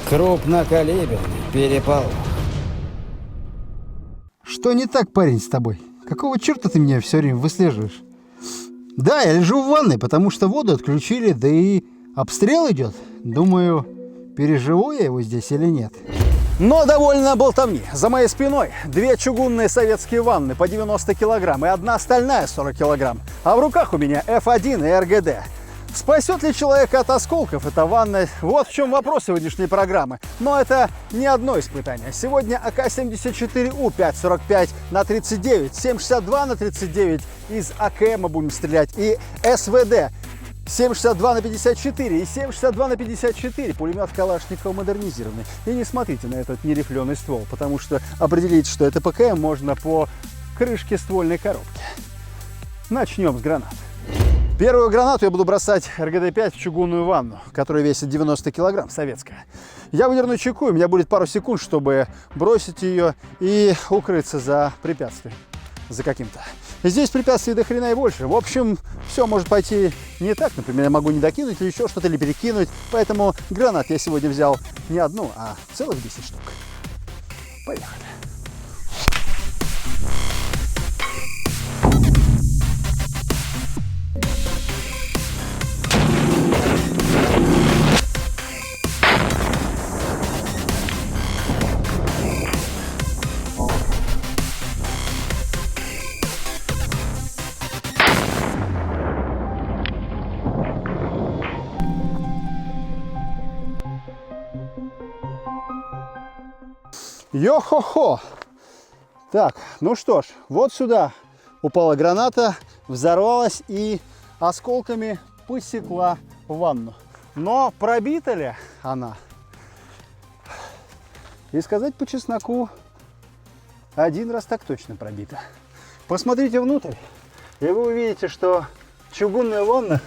Крупнокалиберный переполох. Что не так, парень, с тобой? Какого черта ты меня все время выслеживаешь? Да, я лежу в ванной, потому что воду отключили, да и обстрел идет. Думаю, переживу я его здесь или нет. Но довольно болтовни. За моей спиной 2 чугунные советские ванны по 90 килограмм и 1 стальная 40 килограмм. А в руках у меня F1 и РГД. Спасет ли человека от осколков эта ванна? Вот в чем вопрос сегодняшней программы. Но это не одно испытание. Сегодня АК74У 5,45 на 39, 7,62 на 39 из АК мы будем стрелять и СВД 7,62 на 54 и 7,62 на 54. Пулемет Калашникова модернизированный. И не смотрите на этот нерифленый ствол, потому что определить, что это ПКМ, можно по крышке ствольной коробки. Начнем с гранат. Первую гранату я буду бросать РГД-5 в чугунную ванну, которая весит 90 килограмм, советская. Я выдерну чеку, у меня будет пару секунд, чтобы бросить ее и укрыться за препятствием, за каким-то. Здесь препятствий до хрена и больше. В общем, все может пойти не так. Например, я могу не докинуть или еще что-то, или перекинуть. Поэтому гранат я сегодня взял не одну, а целых 10 штук. Поехали. Йо-хо-хо! Так, ну что ж, вот сюда упала граната, взорвалась и осколками посекла ванну. Но пробита ли она? И сказать по чесноку, один раз так точно пробита. Посмотрите внутрь, и вы увидите, что чугунная ванна,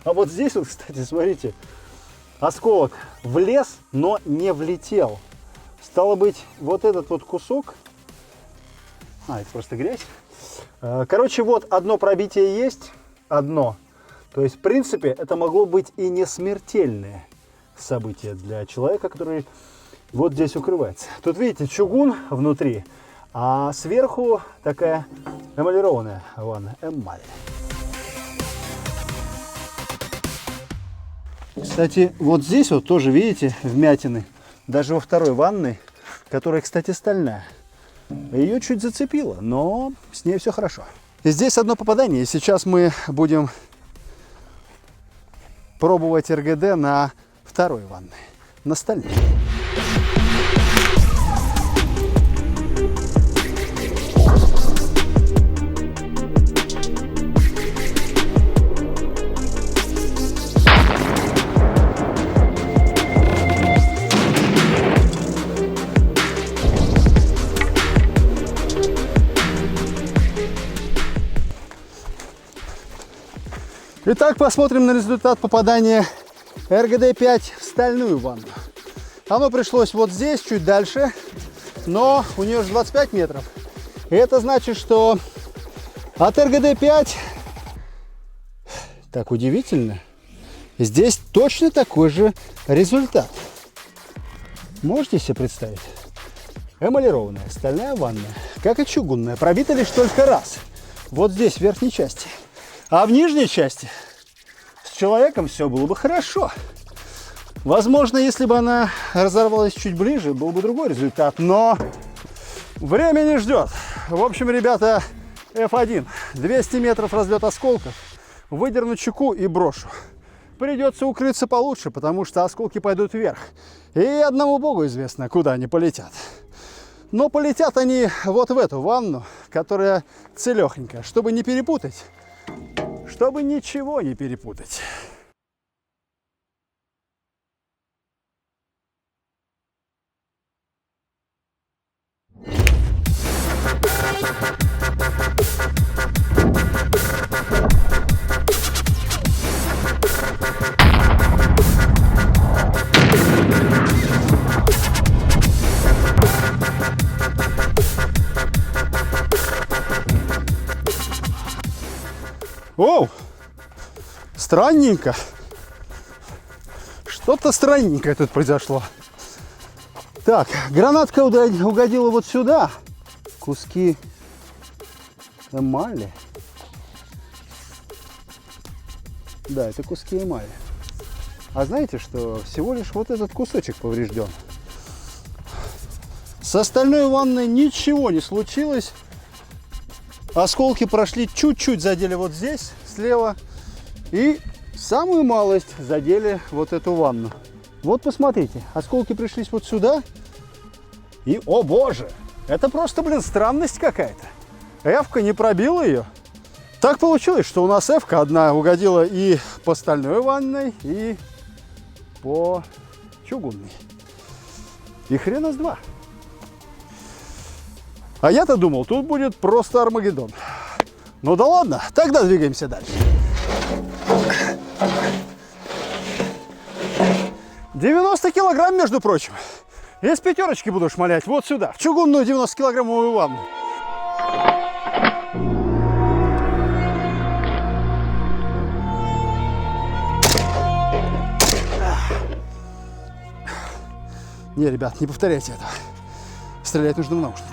а вот здесь вот, кстати, смотрите, осколок влез, но не влетел. Стало быть, вот этот вот кусок, это просто грязь. Короче, вот одно пробитие есть, одно. То есть, в принципе, это могло быть и не смертельное событие для человека, который вот здесь укрывается. Тут, видите, чугун внутри, а сверху такая эмалированная ванна, эмаль. Кстати, вот здесь вот тоже, видите, вмятины. Даже во второй ванной, которая, кстати, стальная. Ее чуть зацепило, но с ней все хорошо. И здесь одно попадание. И сейчас мы будем пробовать РГД на второй ванной, на стальной. Итак, посмотрим на результат попадания РГД-5 в стальную ванну. Оно пришлось вот здесь, чуть дальше, но у нее же 25 метров. И это значит, что от РГД-5, так удивительно, здесь точно такой же результат. Можете себе представить? Эмалированная стальная ванна, как и чугунная, пробита лишь только раз. Вот здесь, в верхней части. А в нижней части с человеком все было бы хорошо. Возможно, если бы она разорвалась чуть ближе, был бы другой результат. Но время не ждет. В общем, ребята, F1. 200 метров разлет осколков. Выдерну чеку и брошу. Придется укрыться получше, потому что осколки пойдут вверх. И одному богу известно, куда они полетят. Но полетят они вот в эту ванну, которая целехенькая, чтобы не перепутать. Чтобы ничего не перепутать. Оу! Странненько. Что-то странненькое тут произошло. Так, гранатка угодила вот сюда. Куски эмали. Да, это куски эмали. А знаете, что всего лишь вот этот кусочек поврежден. С остальной ванной ничего не случилось. Осколки прошли чуть-чуть, задели вот здесь, слева. И самую малость задели вот эту ванну. Вот посмотрите, осколки пришлись вот сюда. И, о боже, это просто, блин, странность какая-то. Эвка не пробила ее. Так получилось, что у нас эвка одна угодила и по стальной ванной, и по чугунной. И хрена с два. А я-то думал, тут будет просто Армагеддон. Ну да ладно, тогда двигаемся дальше. 90 килограмм, между прочим. Из пятерочки буду шмалять вот сюда, в чугунную 90-килограммовую ванну. Не, ребят, не повторяйте этого. Стрелять нужно в наушниках.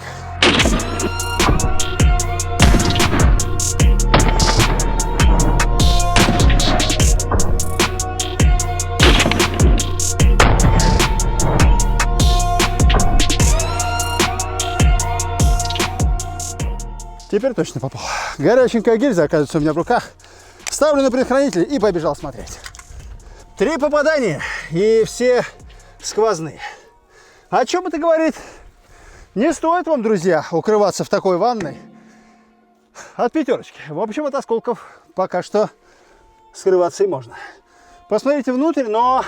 Теперь точно попал. Горяченькая гильза, оказывается, у меня в руках. Ставлю на предохранитель и побежал смотреть. 3 попадания и все сквозные. О чем это говорит? Не стоит вам, друзья, укрываться в такой ванной от пятерочки. В общем, от осколков пока что скрываться и можно. Посмотрите внутрь, но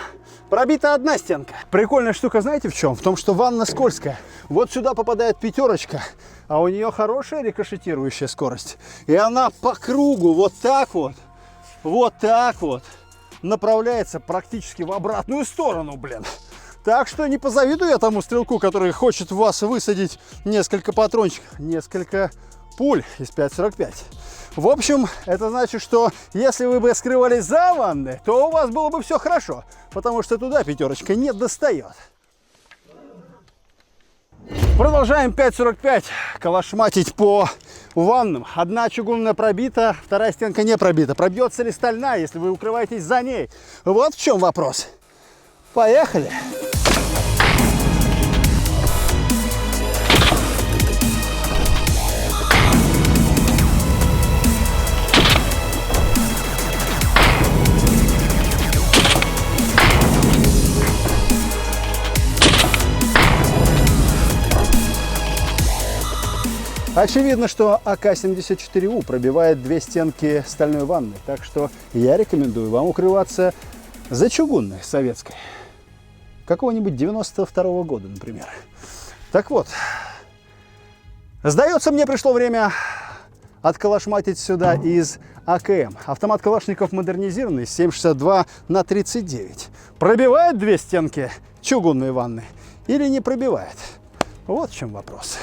пробита одна стенка. Прикольная штука, знаете в чем? В том, что ванна скользкая. Вот сюда попадает пятерочка, а у нее хорошая рикошетирующая скорость. И она по кругу вот так вот направляется практически в обратную сторону, блин. Так что не позавидую я тому стрелку, который хочет в вас высадить несколько патрончиков, несколько пуль из 5,45. В общем, это значит, что если вы бы скрывались за ванной, то у вас было бы все хорошо, потому что туда пятерочка не достает. Продолжаем 5,45 калашматить по ваннам. Одна чугунная пробита, вторая стенка не пробита. Пробьется ли стальная, если вы укрываетесь за ней? Вот в чем вопрос. Поехали! Очевидно, что АК74У пробивает 2 стенки стальной ванны, так что я рекомендую вам укрываться за чугунной советской. Какого-нибудь 92-го года, например. Так вот, сдается мне, пришло время откалашматить сюда из АКМ. Автомат Калашников модернизированный, 7,62 на 39. Пробивает 2 стенки чугунной ванны или не пробивает? Вот в чем вопрос.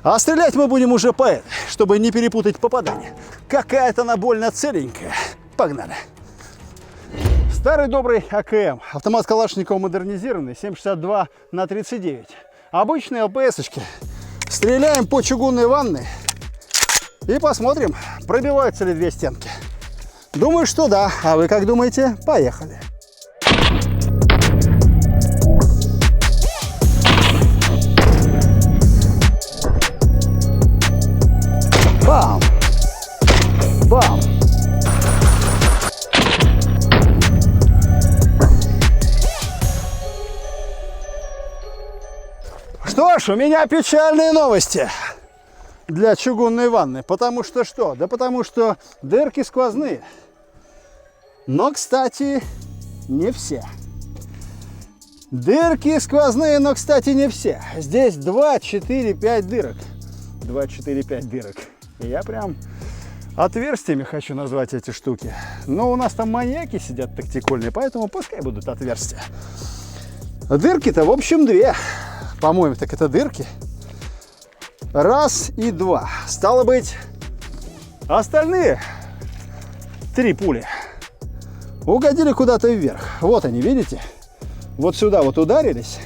А стрелять мы будем уже по этой, чтобы не перепутать попадание. Какая-то она больно целенькая. Погнали. Старый добрый АКМ. Автомат Калашникова модернизированный, 7,62 на 39. Обычные ЛПС-очки. Стреляем по чугунной ванне и посмотрим, пробиваются ли 2 стенки. Думаю, что да. А вы как думаете? Поехали. Бам! Бам! Что ж, у меня печальные новости для чугунной ванны. Потому что что? Да потому что дырки сквозные. Но, кстати, не все. Дырки сквозные, но, кстати, не все. Здесь 2, 4, 5 дырок. 2, 4, 5 дырок. Я прям отверстиями хочу назвать эти штуки. Но у нас там маньяки сидят тактикольные, поэтому пускай будут отверстия. Дырки-то, в общем, 2. По-моему, так это дырки. 1 и 2. Стало быть, остальные 3 пули угодили куда-то вверх. Вот они, видите? Вот сюда вот ударились.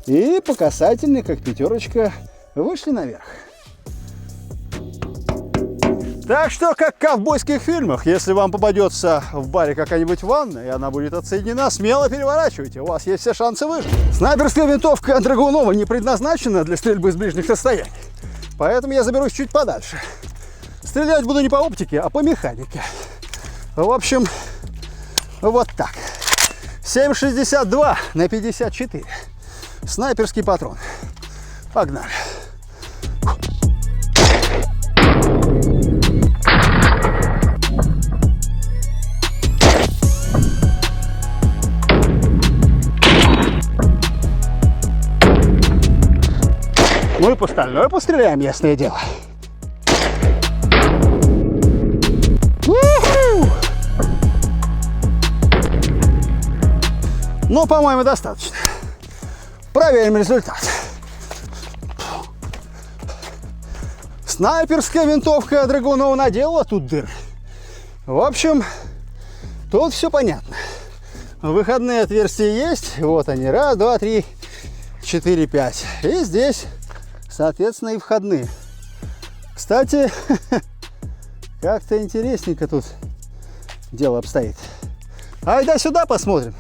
И по касательной, как пятерочка, вышли наверх. Так что, как в ковбойских фильмах, если вам попадется в баре какая-нибудь ванна, и она будет отсоединена, смело переворачивайте, у вас есть все шансы выжить. Снайперская винтовка драгунова не предназначена для стрельбы с ближних расстояний, поэтому я заберусь чуть подальше. Стрелять буду не по оптике, а по механике. В общем, вот так. 7,62 на 54. Снайперский патрон. Погнали. Ну и по Стальной постреляем, ясное дело. Ну, по-моему, достаточно. Проверим результат. Снайперская винтовка драгунова наделала тут дыр. В общем, тут все понятно. Выходные отверстия есть. Вот они. Раз, два, три, 4, 5. И здесь, соответственно, и входные. Кстати, как-то интересненько тут дело обстоит. Айда сюда посмотрим.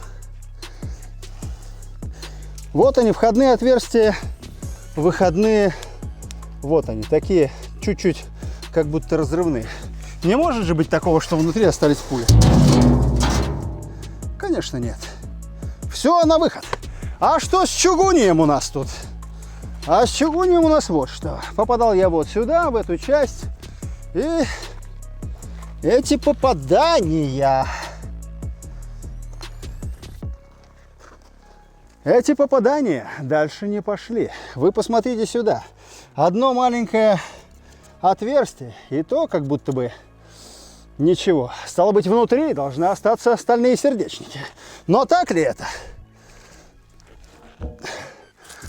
Вот они, входные отверстия, выходные. Вот они, такие чуть-чуть как будто разрывные. Не может же быть такого, что внутри остались пули? Конечно, нет. Все на выход. А что с чугунием у нас тут? А с чугунием у нас вот что. Попадал я вот сюда, в эту часть. И эти попадания... Эти попадания дальше не пошли. Вы посмотрите сюда. Одно маленькое отверстие, и то как будто бы ничего. Стало быть, внутри должны остаться стальные сердечники. Но так ли это?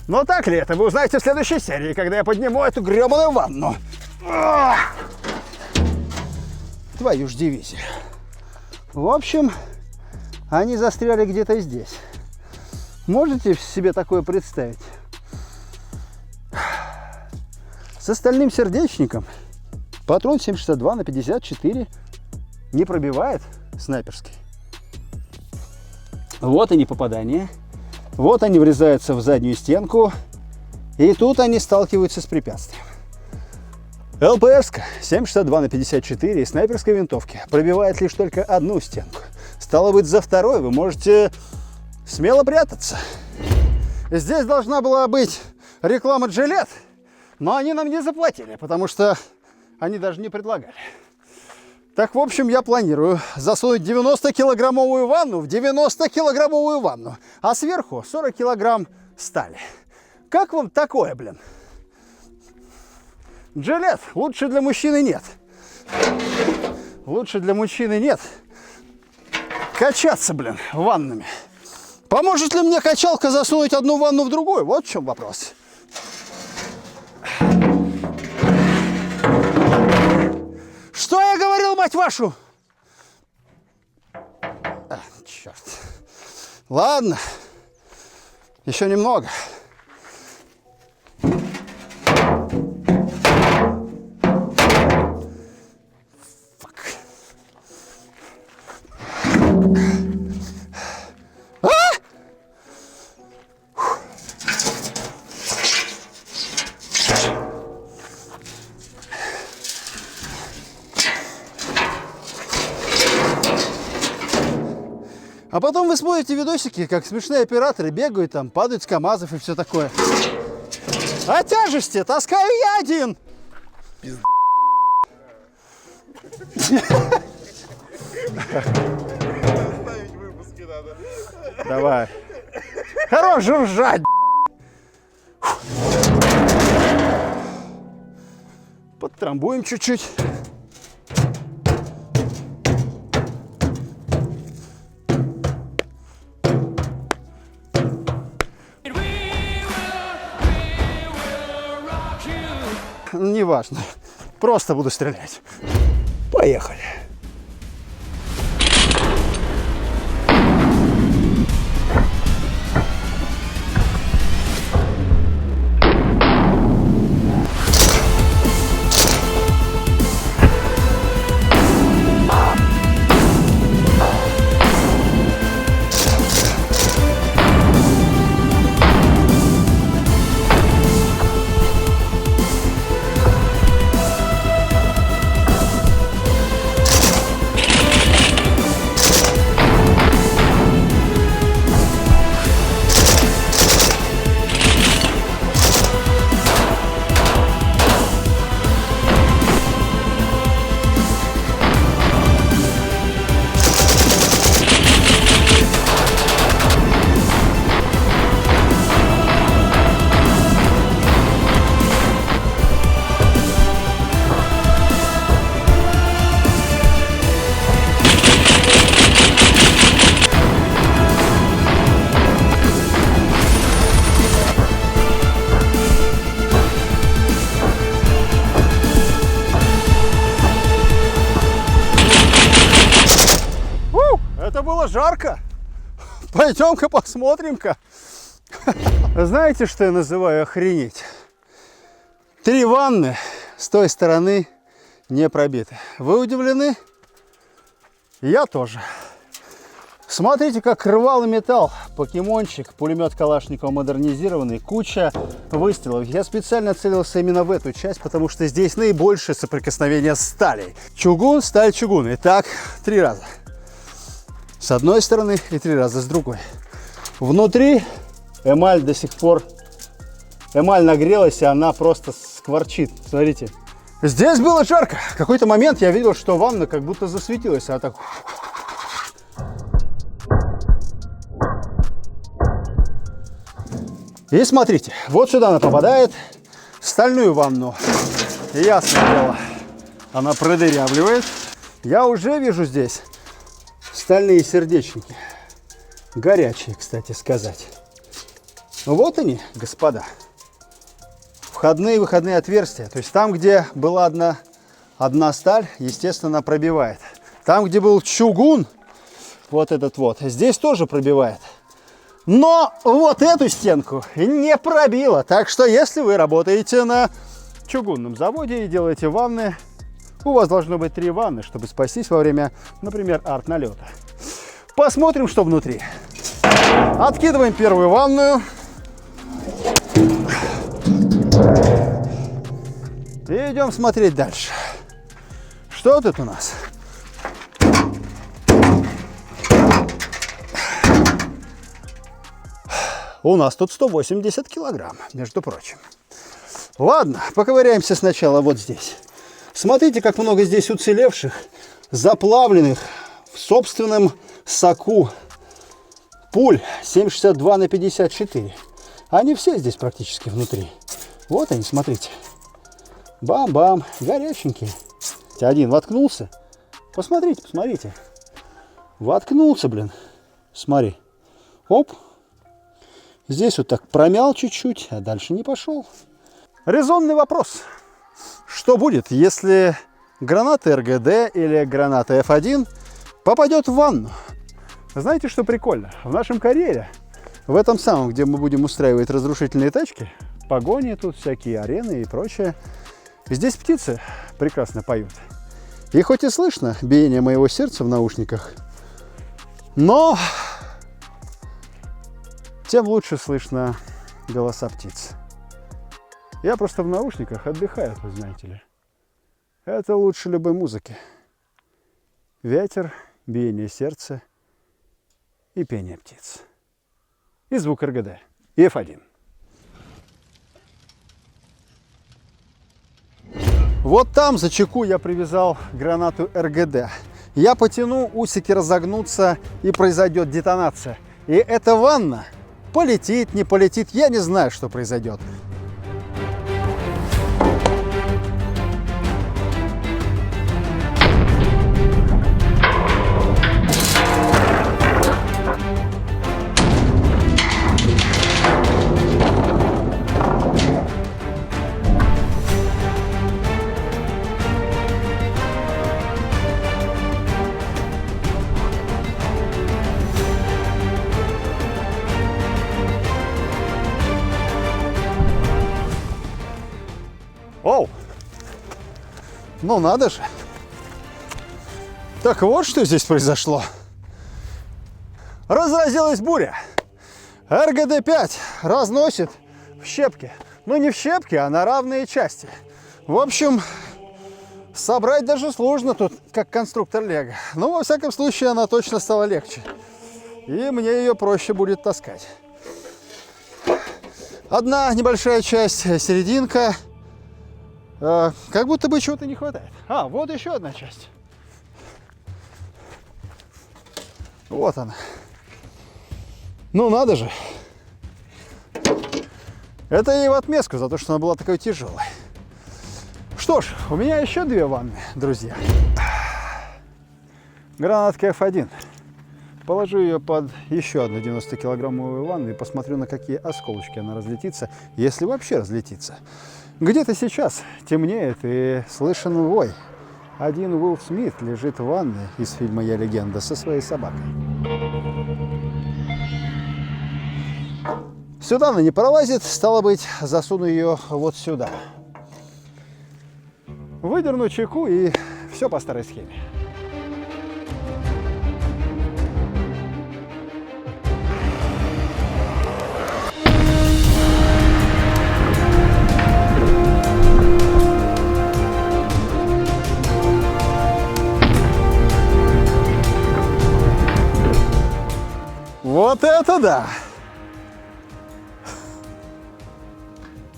Но так ли это? Вы узнаете в следующей серии, когда я подниму эту гребаную ванну. Твою ж дивизию. В общем, они застряли где-то здесь. Можете себе такое представить? С остальным сердечником патрон 7,62 на 54 не пробивает снайперский. Вот они попадания. Вот они врезаются в заднюю стенку. И тут они сталкиваются с препятствием. ЛПС 7,62 на 54 снайперской винтовки пробивает лишь только одну стенку. Стало быть, за второй вы можете смело прятаться. Здесь должна была быть реклама Жилет, но они нам не заплатили, потому что они даже не предлагали. Так, в общем, я планирую засунуть 90-килограммовую ванну в 90-килограммовую ванну, а сверху 40 килограмм стали. Как вам такое, блин? Жилет лучше для мужчины нет. Лучше для мужчины нет. Качаться, блин, ваннами. Поможет ли мне качалка засунуть одну ванну в другую? Вот в чем вопрос. Что я говорил, мать вашу? Черт. Ладно. Еще немного. А потом вы смотрите видосики, как смешные операторы бегают там, падают с КамАЗов и все такое. А тяжести таскаю я один. Пизда. Давай. Хорош жужжать. Подтрамбуем чуть-чуть. Неважно. Просто буду стрелять. Поехали. было жарко. Пойдем-ка посмотрим-ка. Знаете, что я называю охренеть? 3 ванны с той стороны не пробиты. Вы удивлены? Я тоже. Смотрите, как рвалый металл, покемончик, пулемет Калашникова модернизированный, куча выстрелов. Я специально целился именно в эту часть, потому что здесь наибольшее соприкосновение с сталей. Чугун, сталь, чугун. И так 3 раза. С одной стороны и 3 раза с другой. Внутри эмаль до сих пор... Эмаль нагрелась, и она просто скворчит. Смотрите. Здесь было жарко. В какой-то момент я видел, что ванна как будто засветилась. А так... И смотрите, вот сюда она попадает, в стальную ванну. И ясное дело, она продырявливает. Я уже вижу здесь стальные сердечники. Горячие, кстати сказать. Вот они, господа. Входные и выходные отверстия. То есть там, где была одна сталь, естественно, пробивает. Там, где был чугун, вот этот вот, здесь тоже пробивает. Но вот эту стенку не пробило. Так что, если вы работаете на чугунном заводе и делаете ванны, у вас должно быть 3 ванны, чтобы спастись во время, например, арт-налета. Посмотрим, что внутри. Откидываем первую ванную. И идем смотреть дальше. Что тут у нас? У нас тут 180 килограмм, между прочим. Ладно, поковыряемся сначала вот здесь. Смотрите, как много здесь уцелевших, заплавленных в собственном соку пуль 7,62 на 54. Они все здесь практически внутри. Вот они, смотрите. Бам-бам, горяченькие. Один воткнулся. Посмотрите, посмотрите. Воткнулся, блин. Смотри. Оп. Здесь вот так промял чуть-чуть, а дальше не пошел. Резонный вопрос. Что будет, если граната РГД или граната F1 попадет в ванну? Знаете, что прикольно? В нашем карьере, в этом самом, где мы будем устраивать разрушительные тачки, погони тут, всякие арены и прочее, здесь птицы прекрасно поют. И хоть и слышно биение моего сердца в наушниках, но... тем лучше слышно голоса птиц. Я просто в наушниках отдыхаю, вы знаете ли. Это лучше любой музыки. Ветер, биение сердца и пение птиц. И звук РГД. И F1. Вот там за чеку я привязал гранату РГД. Я потяну, усики разогнутся и произойдет детонация. И эта ванна полетит, не полетит, я не знаю, что произойдет. Оу! Ну надо же! Так вот, что здесь произошло. Разразилась буря. РГД-5 разносит в щепки. Ну не в щепки, а на равные части. В общем, собрать даже сложно тут, как конструктор Лего. Но во всяком случае она точно стала легче. И мне ее проще будет таскать. Одна небольшая часть, серединка. Как будто бы чего-то не хватает. А, вот еще одна часть. Вот она. Ну надо же. Это ей в отместку за то, что она была такой тяжелой. Что ж, у меня еще 2 ванны, друзья. Гранатка F1. Положу ее под еще одну 90-килограммовую ванну и посмотрю, на какие осколочки она разлетится, если вообще разлетится. Где-то сейчас темнеет и слышен вой. Один Уилл Смит лежит в ванне из фильма «Я легенда» со своей собакой. Сюда она не пролазит, стало быть, засуну ее вот сюда. Выдерну чеку и все по старой схеме. Вот это да!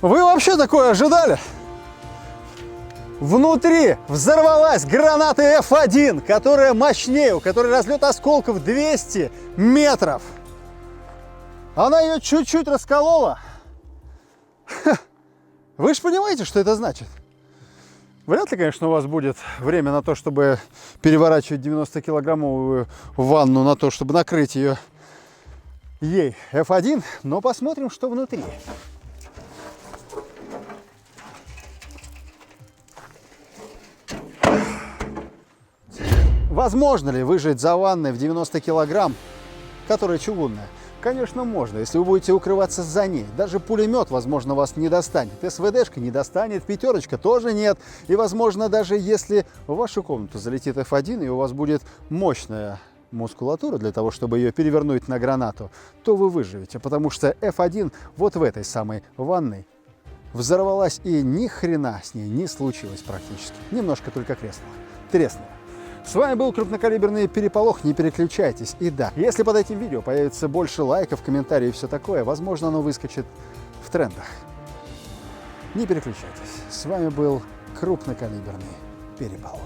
Вы вообще такое ожидали? Внутри взорвалась граната F1, которая мощнее, у которой разлет осколков 200 метров. Она ее чуть-чуть расколола. Вы же понимаете, что это значит? Вряд ли, конечно, у вас будет время на то, чтобы переворачивать 90-килограммовую ванну, на то, чтобы накрыть ее ей F1, но посмотрим, что внутри. Возможно ли выжить за ванной в 90 килограмм, которая чугунная? Конечно, можно, если вы будете укрываться за ней. Даже пулемет, возможно, вас не достанет. СВДшка не достанет, пятерочка тоже нет. И, возможно, даже если в вашу комнату залетит F1, и у вас будет мощная мускулатура для того, чтобы ее перевернуть на гранату, то вы выживете, потому что F1 вот в этой самой ванной взорвалась, и ни хрена с ней не случилось практически. Немножко только треснула. С вами был крупнокалиберный переполох, не переключайтесь. И да, если под этим видео появится больше лайков, комментариев и все такое, возможно, оно выскочит в трендах. Не переключайтесь. С вами был крупнокалиберный переполох.